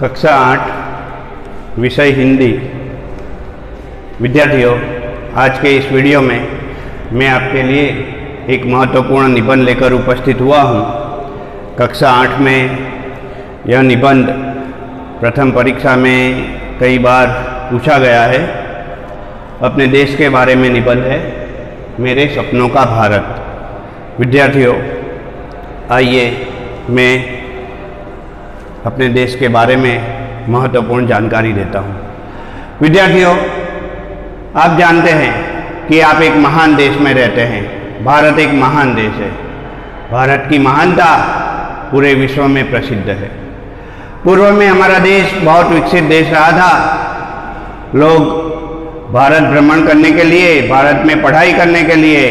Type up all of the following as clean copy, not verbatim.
कक्षा 8 विषय हिंदी। विद्यार्थियों, आज के इस वीडियो में मैं आपके लिए एक महत्वपूर्ण निबंध लेकर उपस्थित हुआ हूँ। कक्षा 8 में यह निबंध प्रथम परीक्षा में कई बार पूछा गया है। अपने देश के बारे में निबंध है, मेरे सपनों का भारत। विद्यार्थियों, आइए मैं अपने देश के बारे में महत्वपूर्ण जानकारी देता हूँ। विद्यार्थियों, आप जानते हैं कि आप एक महान देश में रहते हैं। भारत एक महान देश है। भारत की महानता पूरे विश्व में प्रसिद्ध है। पूर्व में हमारा देश बहुत विकसित देश रहा था। लोग भारत भ्रमण करने के लिए, भारत में पढ़ाई करने के लिए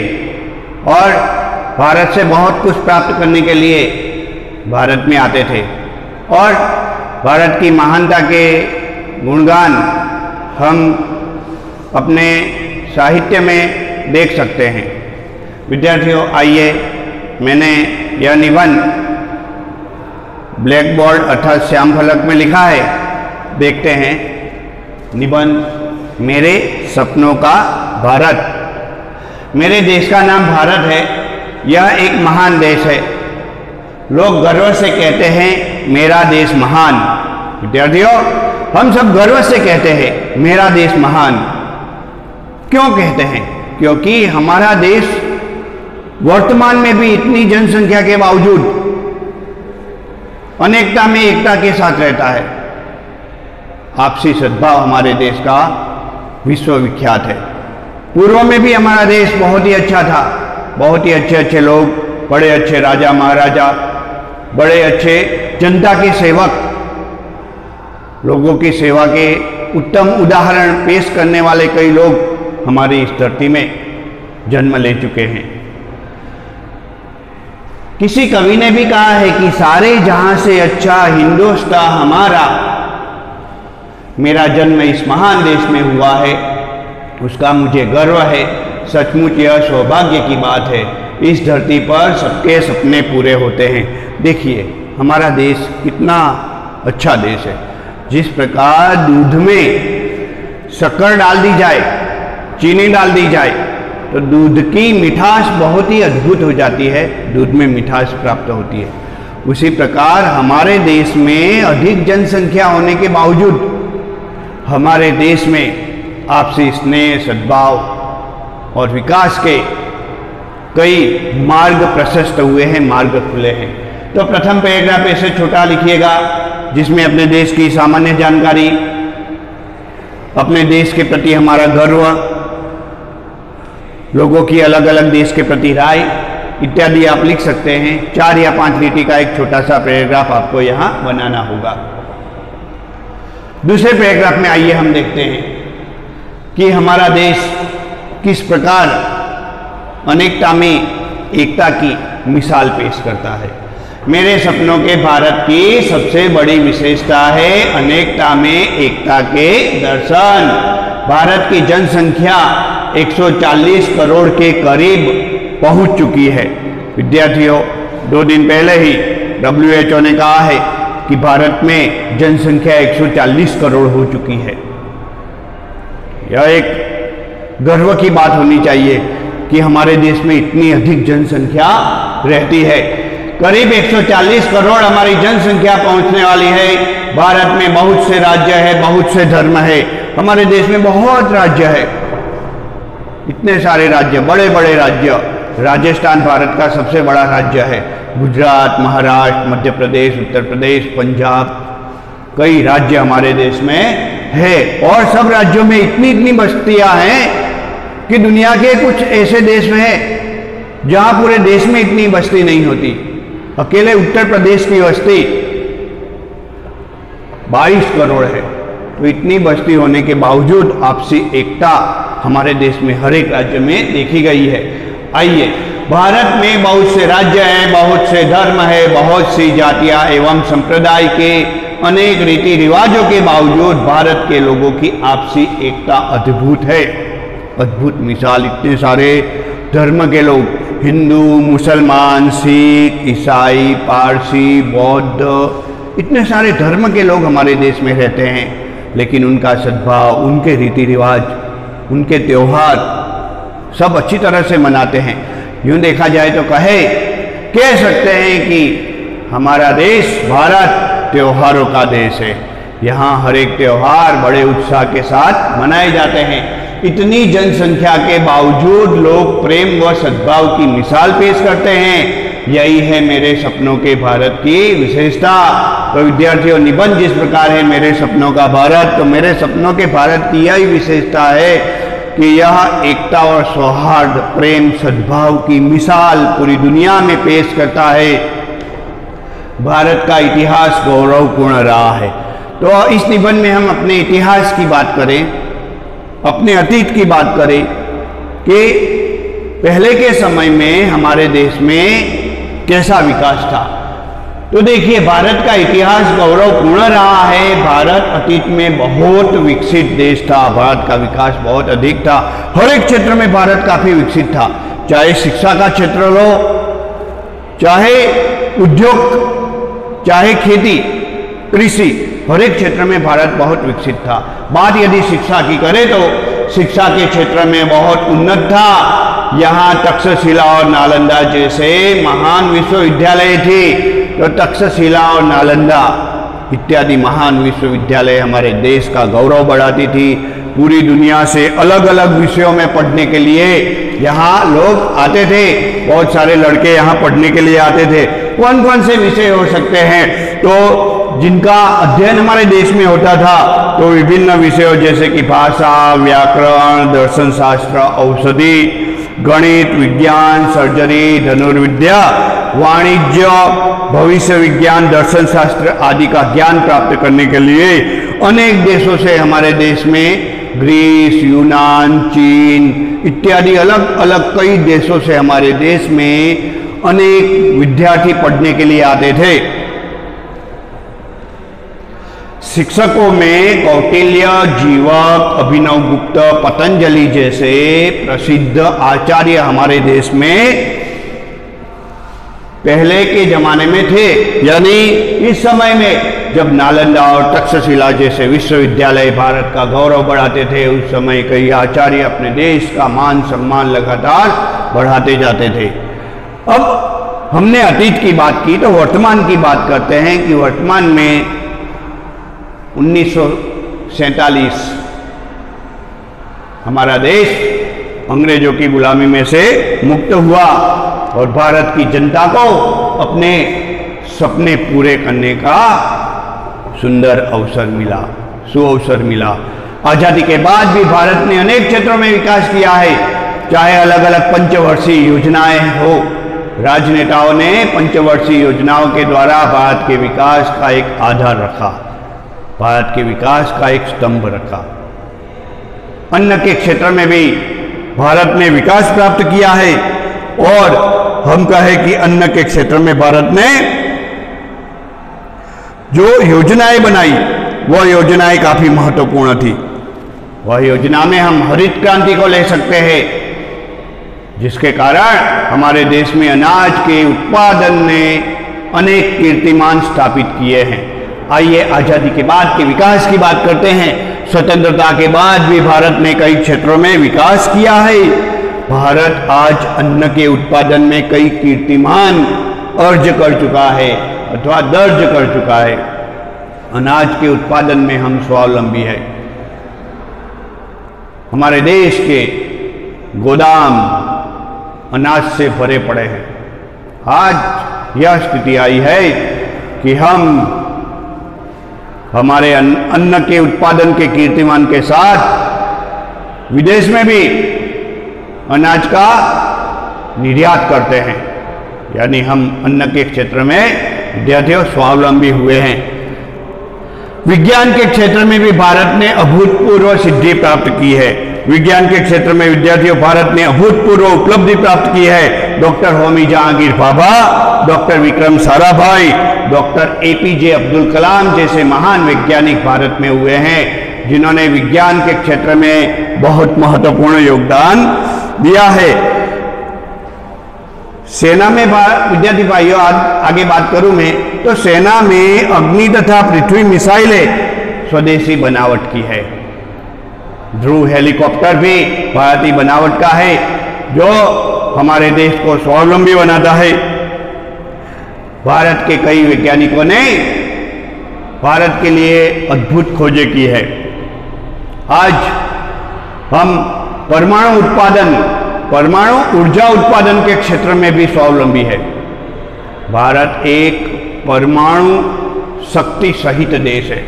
और भारत से बहुत कुछ प्राप्त करने के लिए भारत में आते थे। और भारत की महानता के गुणगान हम अपने साहित्य में देख सकते हैं। विद्यार्थियों, आइए मैंने यह निबंध ब्लैक बोर्ड अर्थात श्याम फलक में लिखा है। देखते हैं निबंध मेरे सपनों का भारत। मेरे देश का नाम भारत है। यह एक महान देश है। लोग गर्व से कहते हैं मेरा देश महान। विद्यार्थियों, हम सब गर्व से कहते हैं मेरा देश महान। क्यों कहते हैं? क्योंकि हमारा देश वर्तमान में भी इतनी जनसंख्या के बावजूद अनेकता में एकता के साथ रहता है। आपसी सद्भाव हमारे देश का विश्वविख्यात है। पूर्व में भी हमारा देश बहुत ही अच्छा था। बहुत ही अच्छे अच्छे लोग, बड़े अच्छे राजा महाराजा, बड़े अच्छे जनता के सेवक, लोगों की सेवा के उत्तम उदाहरण पेश करने वाले कई लोग हमारी इस धरती में जन्म ले चुके हैं। किसी कवि ने भी कहा है कि सारे जहां से अच्छा हिंदुस्तान हमारा। मेरा जन्म इस महान देश में हुआ है, उसका मुझे गर्व है। सचमुच यह सौभाग्य की बात है। इस धरती पर सबके सपने पूरे होते हैं। देखिए हमारा देश कितना अच्छा देश है। जिस प्रकार दूध में शक्कर डाल दी जाए, चीनी डाल दी जाए तो दूध की मिठास बहुत ही अद्भुत हो जाती है। दूध में मिठास प्राप्त होती है। उसी प्रकार हमारे देश में अधिक जनसंख्या होने के बावजूद हमारे देश में आपसी स्नेह, सद्भाव और विकास के कई मार्ग प्रशस्त हुए हैं, मार्ग खुले हैं। तो प्रथम पैराग्राफ ऐसे छोटा लिखिएगा जिसमें अपने देश की सामान्य जानकारी, अपने देश के प्रति हमारा गर्व, लोगों की अलग अलग देश के प्रति राय इत्यादि आप लिख सकते हैं। 4 या 5 लीटी का एक छोटा सा पैराग्राफ आपको यहाँ बनाना होगा। दूसरे पैराग्राफ में आइए हम देखते हैं कि हमारा देश किस प्रकार अनेकता में एकता की मिसाल पेश करता है। मेरे सपनों के भारत की सबसे बड़ी विशेषता है अनेकता में एकता के दर्शन। भारत की जनसंख्या 140 करोड़ के करीब पहुंच चुकी है। विद्यार्थियों, 2 दिन पहले ही WHO ने कहा है कि भारत में जनसंख्या 140 करोड़ हो चुकी है। यह एक गर्व की बात होनी चाहिए कि हमारे देश में इतनी अधिक जनसंख्या रहती है। करीब 140 करोड़ हमारी जनसंख्या पहुंचने वाली है। भारत में बहुत से राज्य है, बहुत से धर्म है। हमारे देश में बहुत राज्य है, इतने सारे राज्य, बड़े बड़े राज्य। राजस्थान भारत का सबसे बड़ा राज्य है। गुजरात, महाराष्ट्र, मध्य प्रदेश, उत्तर प्रदेश, पंजाब, कई राज्य हमारे देश में है। और सब राज्यों में इतनी इतनी बस्तियां हैं कि दुनिया के कुछ ऐसे देश में है जहां पूरे देश में इतनी बस्ती नहीं होती। अकेले उत्तर प्रदेश की बस्ती 22 करोड़ है। तो इतनी बस्ती होने के बावजूद आपसी एकता हमारे देश में हर एक राज्य में देखी गई है। आइए, भारत में बहुत से राज्य हैं, बहुत से धर्म है, बहुत सी जातियां एवं संप्रदाय के अनेक रीति रिवाजों के बावजूद भारत के लोगों की आपसी एकता अद्भुत है। अद्भुत मिसाल, इतने सारे धर्म के लोग, हिंदू, मुसलमान, सिख, ईसाई, पारसी, बौद्ध, इतने सारे धर्म के लोग हमारे देश में रहते हैं, लेकिन उनका सद्भाव, उनके रीति रिवाज, उनके त्यौहार सब अच्छी तरह से मनाते हैं। यूँ देखा जाए तो कह सकते हैं कि हमारा देश भारत त्योहारों का देश है। यहाँ हर एक त्यौहार बड़े उत्साह के साथ मनाए जाते हैं। इतनी जनसंख्या के बावजूद लोग प्रेम व सद्भाव की मिसाल पेश करते हैं। यही है मेरे सपनों के भारत की विशेषता। तो विद्यार्थियों, निबंध जिस प्रकार है मेरे सपनों का भारत, तो मेरे सपनों के भारत की यही विशेषता है कि यह एकता और सौहार्द, प्रेम, सद्भाव की मिसाल पूरी दुनिया में पेश करता है। भारत का इतिहास गौरवपूर्ण रहा है। तो इस निबंध में हम अपने इतिहास की बात करें, अपने अतीत की बात करें कि पहले के समय में हमारे देश में कैसा विकास था। तो देखिए, भारत का इतिहास गौरवपूर्ण रहा है। भारत अतीत में बहुत विकसित देश था। भारत का विकास बहुत अधिक था। हर एक क्षेत्र में भारत काफी विकसित था, चाहे शिक्षा का क्षेत्र लो, चाहे उद्योग, चाहे खेती, कृषि, हर एक क्षेत्र में भारत बहुत विकसित था। बात यदि शिक्षा की करें तो शिक्षा के क्षेत्र में बहुत उन्नत था। यहाँ तक्षशिला और नालंदा जैसे महान विश्वविद्यालय थे। तो तक्षशिला और नालंदा इत्यादि महान विश्वविद्यालय हमारे देश का गौरव बढ़ाती थी। पूरी दुनिया से अलग अलग विषयों में पढ़ने के लिए यहाँ लोग आते थे। बहुत सारे लड़के यहाँ पढ़ने के लिए आते थे। कौन कौन से विषय हो सकते हैं? तो जिनका अध्ययन हमारे देश में होता था, तो विभिन्न विषयों जैसे कि भाषा, व्याकरण, दर्शन शास्त्र, औषधि, गणित, विज्ञान, सर्जरी, धनुर्विद्या, वाणिज्य, भविष्य विज्ञान, दर्शन शास्त्र आदि का ज्ञान प्राप्त करने के लिए अनेक देशों से हमारे देश में ग्रीस, यूनान, चीन इत्यादि अलग अलग कई देशों से हमारे देश में अनेक विद्यार्थी पढ़ने के लिए आते थे। शिक्षकों में कौटिल्य, जीवक, अभिनव गुप्त, पतंजलि जैसे प्रसिद्ध आचार्य हमारे देश में पहले के जमाने में थे। यानी इस समय में जब नालंदा और तक्षशिला जैसे विश्वविद्यालय भारत का गौरव बढ़ाते थे, उस समय कई आचार्य अपने देश का मान सम्मान लगातार बढ़ाते जाते थे। अब हमने अतीत की बात की, तो वर्तमान की बात करते हैं कि वर्तमान में 1947 हमारा देश अंग्रेजों की गुलामी में से मुक्त हुआ और भारत की जनता को अपने सपने पूरे करने का सुंदर अवसर मिला, सुअवसर मिला। आज़ादी के बाद भी भारत ने अनेक क्षेत्रों में विकास किया है, चाहे अलग अलग पंचवर्षीय योजनाएं हो। राजनेताओं ने पंचवर्षीय योजनाओं के द्वारा भारत के विकास का एक आधार रखा, भारत के विकास का एक स्तंभ रखा। अन्न के क्षेत्र में भी भारत ने विकास प्राप्त किया है और हम कहें कि अन्न के क्षेत्र में भारत ने जो योजनाएं बनाई वह योजनाएं काफी महत्वपूर्ण थी। वह योजना में हम हरित क्रांति को ले सकते हैं, जिसके कारण हमारे देश में अनाज के उत्पादन ने अनेक कीर्तिमान स्थापित किए हैं। आइए आजादी के बाद के विकास की बात करते हैं। स्वतंत्रता के बाद भी भारत ने कई क्षेत्रों में विकास किया है। भारत आज अन्न के उत्पादन में कई कीर्तिमान अर्ज कर चुका है अथवा दर्ज कर चुका है। अनाज के उत्पादन में हम स्वावलंबी है। हमारे देश के गोदाम अनाज से भरे पड़े हैं। आज यह स्थिति आई है कि हम हमारे अन्न के उत्पादन के कीर्तिमान के साथ विदेश में भी अनाज का निर्यात करते हैं। यानी हम अन्न के क्षेत्र में विद्यार्थियों स्वावलंबी हुए हैं। विज्ञान के क्षेत्र में भी भारत ने अभूतपूर्व सिद्धि प्राप्त की है। विज्ञान के क्षेत्र में विद्यार्थियों भारत ने अभूतपूर्व उपलब्धि प्राप्त की है। Doctor Homi Jahangir Bhabha, doctor Vikram Sarabhai, doctor APJ Abdul Kalam जैसे महान वैज्ञानिक भारत में हुए हैं, जिन्होंने विज्ञान के क्षेत्र में बहुत महत्वपूर्ण योगदान दिया है। सेना में विद्यार्थी भाइयों आगे बात करूं मैं, तो सेना में अग्नि तथा पृथ्वी मिसाइलें स्वदेशी बनावट की है। ध्रुव हेलीकॉप्टर भी भारतीय बनावट का है, जो हमारे देश को स्वावलंबी बनाता है। भारत के कई वैज्ञानिकों ने भारत के लिए अद्भुत खोजें की है। आज हम परमाणु ऊर्जा उत्पादन के क्षेत्र में भी स्वावलंबी है। भारत एक परमाणु शक्ति सहित देश है।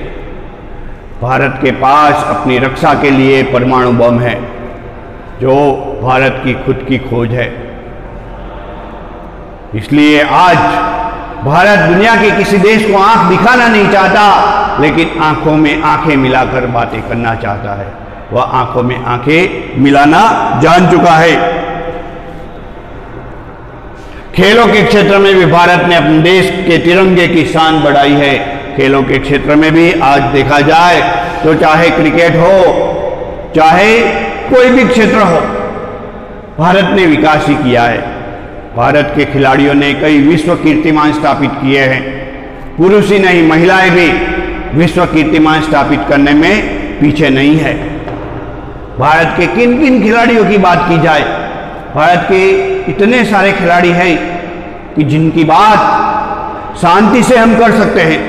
भारत के पास अपनी रक्षा के लिए परमाणु बम है, जो भारत की खुद की खोज है। इसलिए आज भारत दुनिया के किसी देश को आंख दिखाना नहीं चाहता, लेकिन आंखों में आंखें मिलाकर बातें करना चाहता है। वह आंखों में आंखें मिलाना जान चुका है। खेलों के क्षेत्र में भी भारत ने अपने देश के तिरंगे की शान बढ़ाई है। खेलों के क्षेत्र में भी आज देखा जाए तो चाहे क्रिकेट हो, चाहे कोई भी क्षेत्र हो, भारत ने विकास ही किया है। भारत के खिलाड़ियों ने कई विश्व कीर्तिमान स्थापित किए हैं। पुरुष ही नहीं, महिलाएं भी विश्व कीर्तिमान स्थापित करने में पीछे नहीं है। भारत के किन किन खिलाड़ियों की बात की जाए, भारत के इतने सारे खिलाड़ी हैं कि जिनकी बात शांति से हम कर सकते हैं।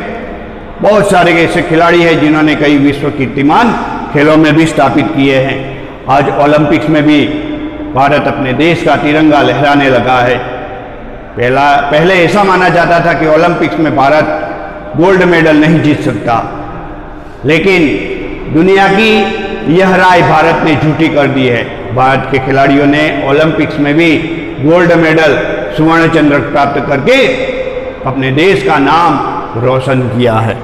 बहुत सारे ऐसे खिलाड़ी हैं जिन्होंने कई विश्व कीर्तिमान खेलों में भी स्थापित किए हैं। आज ओलंपिक्स में भी भारत अपने देश का तिरंगा लहराने लगा है। पहले ऐसा माना जाता था कि ओलंपिक्स में भारत गोल्ड मेडल नहीं जीत सकता, लेकिन दुनिया की यह राय भारत ने झूठी कर दी है। भारत के खिलाड़ियों ने ओलंपिक्स में भी गोल्ड मेडल, स्वर्ण चंद्रक प्राप्त करके अपने देश का नाम रोशन किया है।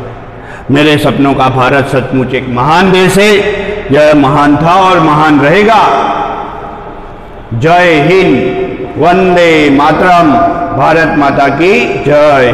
मेरे सपनों का भारत सचमुच एक महान देश है। यह महान था और महान रहेगा। जय हिंद, वंदे मातरम, भारत माता की जय।